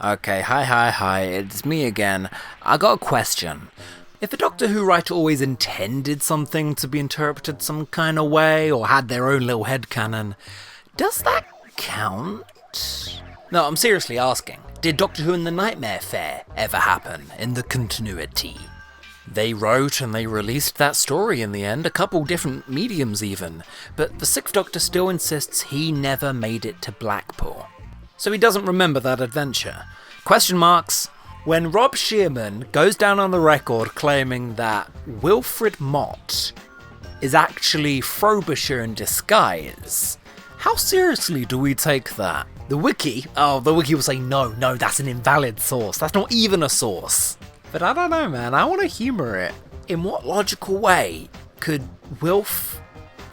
Okay, hi, it's me again. I got a question. If a Doctor Who writer always intended something to be interpreted some kind of way, or had their own little headcanon, does that count? No, I'm seriously asking. Did Doctor Who and the Nightmare Fair ever happen in the continuity? They wrote and they released that story in the end, a couple different mediums even, but the Sixth Doctor still insists he never made it to Blackpool. So he doesn't remember that adventure. Question marks. When Rob Shearman goes down on the record claiming that Wilfred Mott is actually Frobisher in disguise, how seriously do we take that? The wiki will say no, that's an invalid source. That's not even a source. But I don't know, man. I want to humour it. In what logical way could Wilf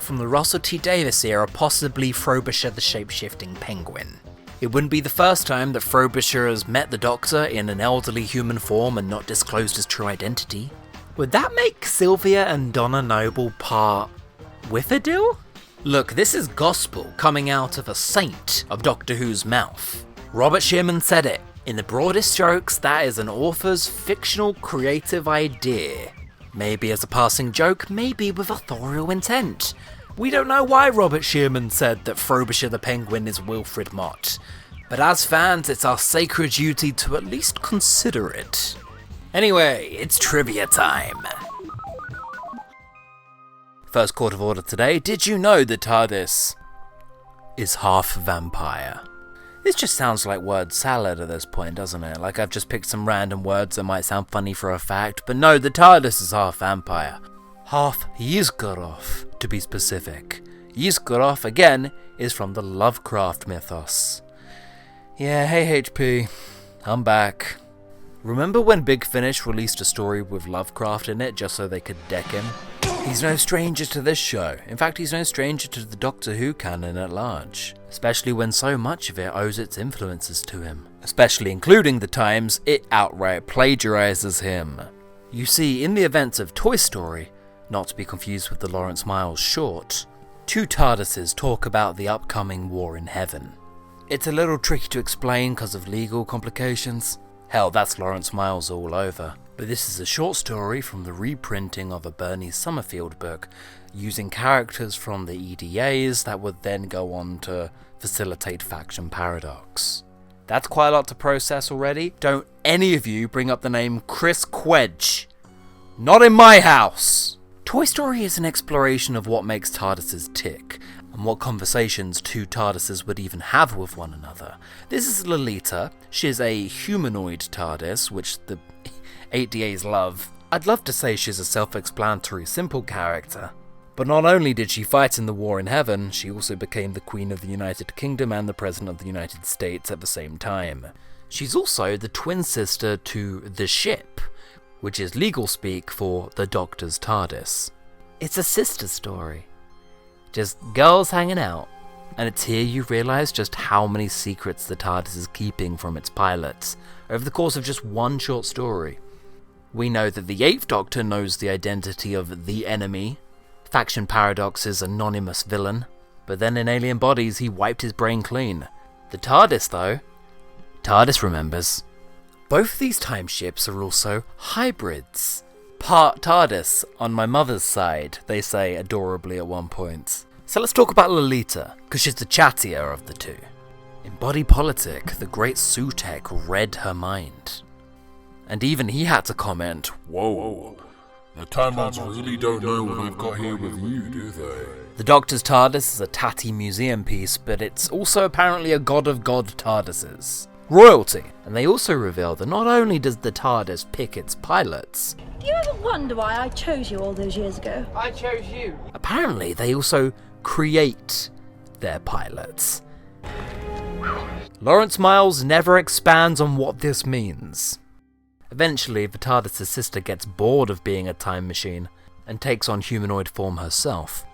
from the Russell T Davies era possibly Frobisher the shape-shifting penguin? It wouldn't be the first time that Frobisher has met the Doctor in an elderly human form and not disclosed his true identity. Would that make Sylvia and Donna Noble part Whifferdale? Look, this is gospel coming out of a saint of Doctor Who's mouth. Robert Shearman said it. In the broadest strokes, that is an author's fictional creative idea. Maybe as a passing joke, maybe with authorial intent. We don't know why Robert Shearman said that Frobisher the Penguin is Wilfred Mott, but as fans, it's our sacred duty to at least consider it. Anyway, it's trivia time. First court of order today, did you know the TARDIS is half vampire? This just sounds like word salad at this point, doesn't it? Like I've just picked some random words that might sound funny for a fact, but no, the TARDIS is half vampire. Half Yizgoroth, to be specific. Yizgoroth, again, is from the Lovecraft mythos. Yeah, hey HP, I'm back. Remember when Big Finish released a story with Lovecraft in it just so they could deck him? He's no stranger to this show. In fact, he's no stranger to the Doctor Who canon at large. Especially when so much of it owes its influences to him. Especially including the times it outright plagiarizes him. You see, in the events of Toy Story, not to be confused with the Lawrence Miles short, two TARDISes talk about the upcoming war in heaven. It's a little tricky to explain because of legal complications. Hell, that's Lawrence Miles all over. But this is a short story from the reprinting of a Bernie Summerfield book, using characters from the EDAs that would then go on to facilitate faction paradox. That's quite a lot to process already. Don't any of you bring up the name Chris Quedge. Not in my house! Toy Story is an exploration of what makes TARDISes tick, and what conversations two TARDISes would even have with one another. This is Lolita. She's a humanoid TARDIS, which the 8DAs love. I'd love to say she's a self-explanatory, simple character. But not only did she fight in the war in heaven, she also became the Queen of the United Kingdom and the President of the United States at the same time. She's also the twin sister to the Ship, which is legal speak for the Doctor's TARDIS. It's a sister story. Just girls hanging out. And it's here you realise just how many secrets the TARDIS is keeping from its pilots, over the course of just one short story. We know that the 8th Doctor knows the identity of the enemy, Faction Paradox's anonymous villain, but then in Alien Bodies he wiped his brain clean. The TARDIS though, TARDIS remembers. Both these timeships are also hybrids. Part TARDIS on my mother's side, they say adorably at one point. So let's talk about Lolita, because she's the chattier of the two. In Body Politic, the great Sutek read her mind. And even he had to comment, "Whoa, the Time Lords really don't know what I've got here with you, do they?" The Doctor's TARDIS is a tatty museum piece, but it's also apparently a god of god TARDISes. Royalty. And they also reveal that not only does the TARDIS pick its pilots... Do you ever wonder why I chose you all those years ago? I chose you. Apparently they also create their pilots. Lawrence Miles never expands on what this means. Eventually, the TARDIS' sister gets bored of being a time machine and takes on humanoid form herself,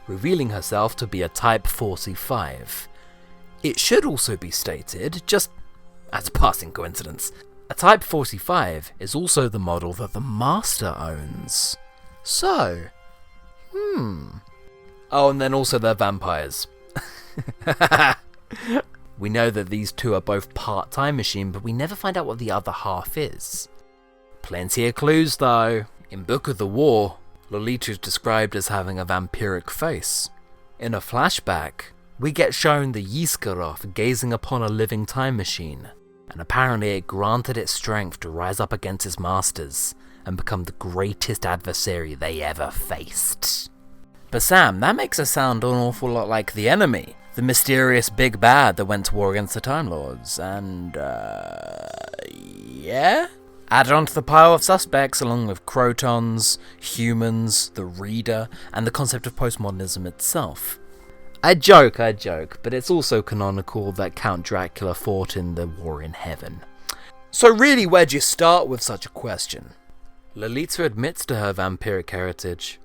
revealing herself to be a Type 45. It should also be stated, just as a passing coincidence, a Type 45 is also the model that the Master owns. So, Oh, and then also they're vampires. We know that these two are both part time machine, but we never find out what the other half is. Plenty of clues though. In Book of the War, Lolita is described as having a vampiric face. In a flashback, we get shown the Yiskarov gazing upon a living time machine, and apparently it granted it strength to rise up against its masters and become the greatest adversary they ever faced. But Sam, that makes it sound an awful lot like the enemy, the mysterious big bad that went to war against the Time Lords, and yeah? Add it onto the pile of suspects along with Crotons, humans, the Reader, and the concept of postmodernism itself. I joke, but it's also canonical that Count Dracula fought in the War in Heaven. So really, where'd you start with such a question? Lolita admits to her vampiric heritage,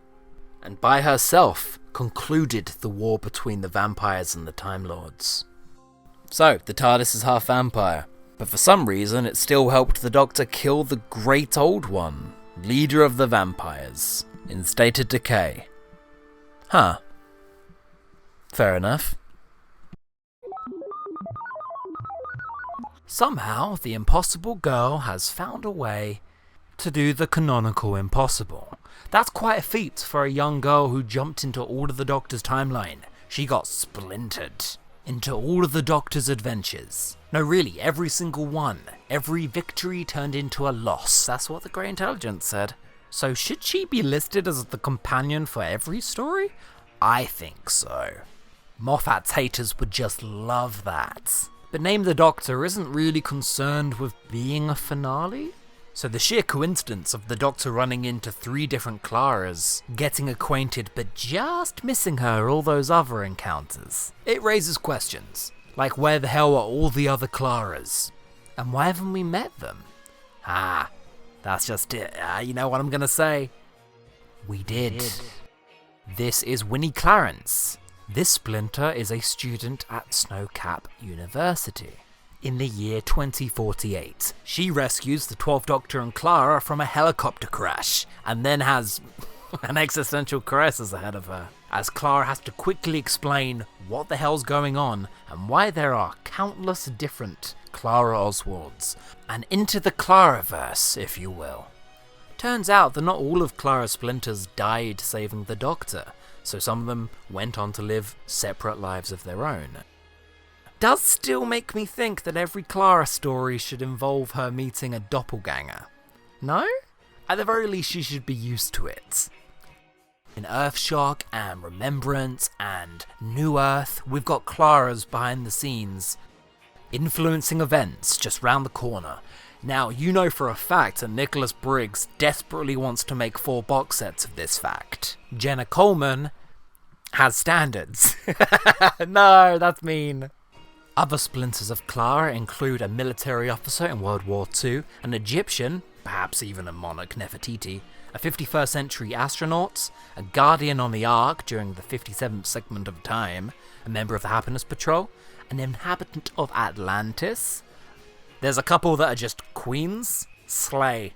and by herself concluded the war between the vampires and the Time Lords. So, the TARDIS is half vampire, but for some reason it still helped the Doctor kill the Great Old One, leader of the vampires, in state of decay. Huh. Fair enough. Somehow, the Impossible Girl has found a way to do the canonical impossible. That's quite a feat for a young girl who jumped into all of the Doctor's timeline. She got splintered into all of the Doctor's adventures. No, really, every single one. Every victory turned into a loss. That's what the Grey Intelligence said. So should she be listed as the companion for every story? I think so. Moffat's haters would just love that. But Name the Doctor isn't really concerned with being a finale. So the sheer coincidence of the Doctor running into 3 different Claras, getting acquainted but just missing her all those other encounters, it raises questions, like where the hell are all the other Claras? And why haven't we met them? That's just it. You know what I'm gonna say? We did. This is Winnie Clarence. This Splinter is a student at Snowcap University. In the year 2048, she rescues the 12th Doctor and Clara from a helicopter crash, and then has an existential crisis ahead of her, as Clara has to quickly explain what the hell's going on and why there are countless different Clara Oswalds, and into the Claraverse, if you will. Turns out that not all of Clara's splinters died saving the Doctor, so some of them went on to live separate lives of their own. Does still make me think that every Clara story should involve her meeting a doppelganger. No? At the very least, she should be used to it. In Earthshock and Remembrance and New Earth, we've got Claras behind the scenes, influencing events just round the corner. Now, you know for a fact that Nicholas Briggs desperately wants to make 4 box sets of this fact. Jenna Coleman has standards. No, that's mean. Other splinters of Clara include a military officer in World War II, an Egyptian, perhaps even a monarch Nefertiti, a 51st century astronaut, a guardian on the Ark during the 57th segment of time, a member of the Happiness Patrol, an inhabitant of Atlantis. There's a couple that are just queens. Slay.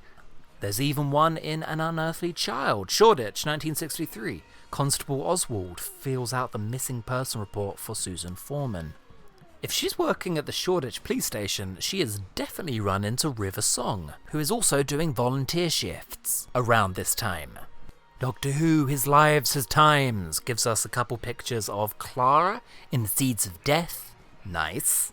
There's even one in An Unearthly Child, Shoreditch, 1963. Constable Oswald fills out the missing person report for Susan Foreman. If she's working at the Shoreditch police station, she has definitely run into River Song, who is also doing volunteer shifts around this time. Doctor Who, His Lives, His Times gives us a couple pictures of Clara in Seeds of Death. Nice.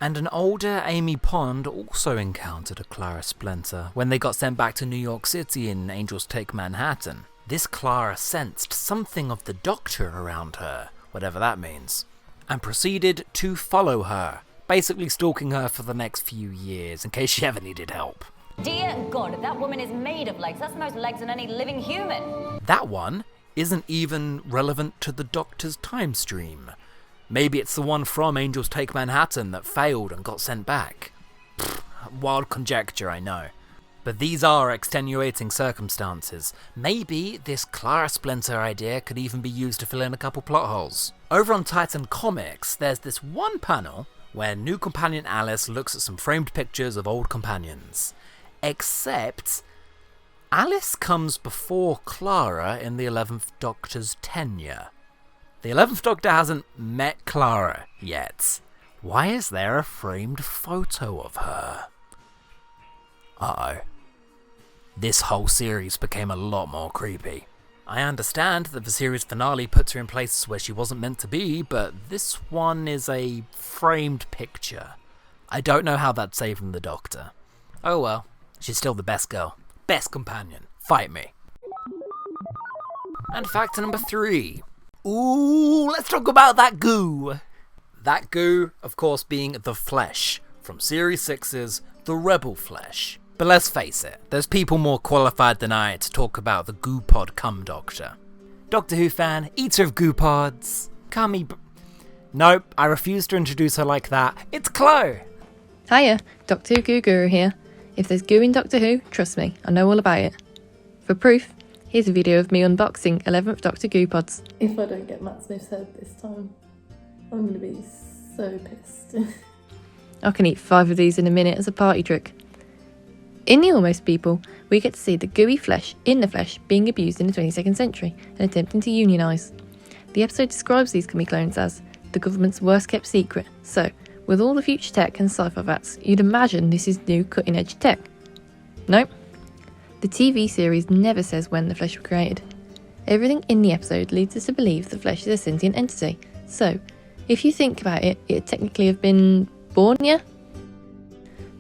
And an older Amy Pond also encountered a Clara splinter when they got sent back to New York City in Angels Take Manhattan. This Clara sensed something of the Doctor around her, whatever that means, and proceeded to follow her, basically stalking her for the next few years in case she ever needed help. Dear God, that woman is made of legs. That's the most legs than any living human. That one isn't even relevant to the Doctor's time stream. Maybe it's the one from Angels Take Manhattan that failed and got sent back. Wild conjecture, I know. But these are extenuating circumstances. Maybe this Clara Splinter idea could even be used to fill in a couple plot holes. Over on Titan Comics, there's this one panel where new companion Alice looks at some framed pictures of old companions. Except Alice comes before Clara in the 11th Doctor's tenure. The 11th Doctor hasn't met Clara yet. Why is there a framed photo of her? Uh-oh. This whole series became a lot more creepy. I understand that the series finale puts her in places where she wasn't meant to be, but this one is a framed picture. I don't know how that's saving the Doctor. Oh well, she's still the best girl. Best companion. Fight me. And fact number 3. Ooh, let's talk about that goo. That goo, of course, being the Flesh, from Series 6's The Rebel Flesh. But let's face it, there's people more qualified than I to talk about the goo pod cum Doctor. Doctor Who fan, eater of goo pods. Nope, I refuse to introduce her like that. It's Chloe. Hiya, Doctor Who Goo Guru here. If there's goo in Doctor Who, trust me, I know all about it. For proof, here's a video of me unboxing 11th Doctor Goo Pods. If I don't get Matt Smith's head this time, I'm going to be so pissed. I can eat 5 of these in a minute as a party trick. In the Almost People, we get to see the gooey flesh in the flesh being abused in the 22nd century and attempting to unionise. The episode describes these cummy clones as the government's worst kept secret, so with all the future tech and sci-fi vats, you'd imagine this is new cutting edge tech. Nope. The TV series never says when the flesh was created. Everything in the episode leads us to believe the flesh is a sentient entity, so if you think about it, it'd technically have been born, yeah?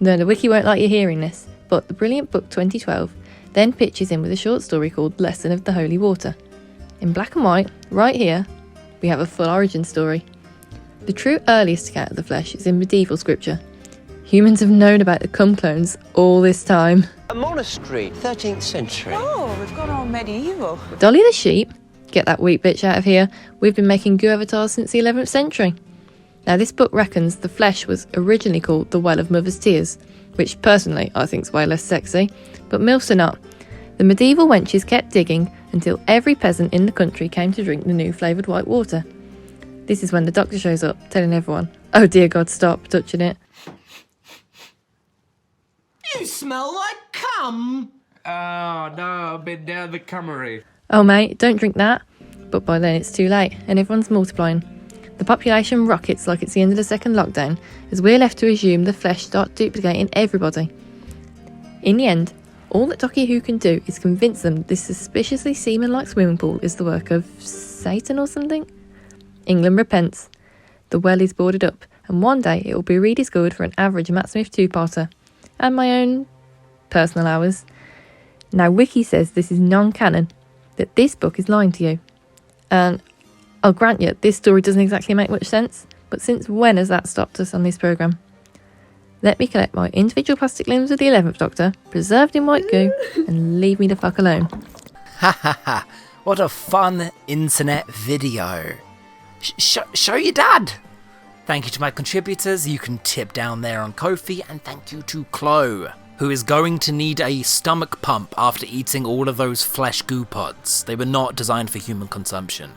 No, the wiki won't like you hearing this, but the brilliant book 2012 then pitches in with a short story called Lesson of the Holy Water. In black and white, right here, we have a full origin story. The true earliest account of the flesh is in medieval scripture. Humans have known about the cum clones all this time. A monastery, 13th century. Oh, we've gone all medieval. Dolly the sheep, get that weak bitch out of here, we've been making goo avatars since the 11th century. Now this book reckons the flesh was originally called the Well of Mother's Tears, which personally I think's way less sexy, but MILFs are not. The medieval wenches kept digging until every peasant in the country came to drink the new flavoured white water. This is when the Doctor shows up, telling everyone, oh dear God, stop touching it. You smell like cum! Oh no, I've been down the cummery. Oh mate, don't drink that. But by then it's too late, and everyone's multiplying. The population rockets like it's the end of the second lockdown, as we're left to assume the flesh start duplicating everybody. In the end, all that Doctor Who can do is convince them this suspiciously semen-like swimming pool is the work of Satan or something. England repents. The well is boarded up, and one day it will be rediscovered for an average Matt Smith two-parter, and my own personal hours. Now Wiki says this is non-canon, that this book is lying to you. And I'll grant you, this story doesn't exactly make much sense, but since when has that stopped us on this programme? Let me collect my individual plastic limbs with the 11th Doctor, preserved in white goo, and leave me the fuck alone. Ha ha ha, what a fun internet video. Show your dad. Thank you to my contributors, you can tip down there on Ko-fi, and thank you to Chloe, who is going to need a stomach pump after eating all of those flesh goo pods. They were not designed for human consumption.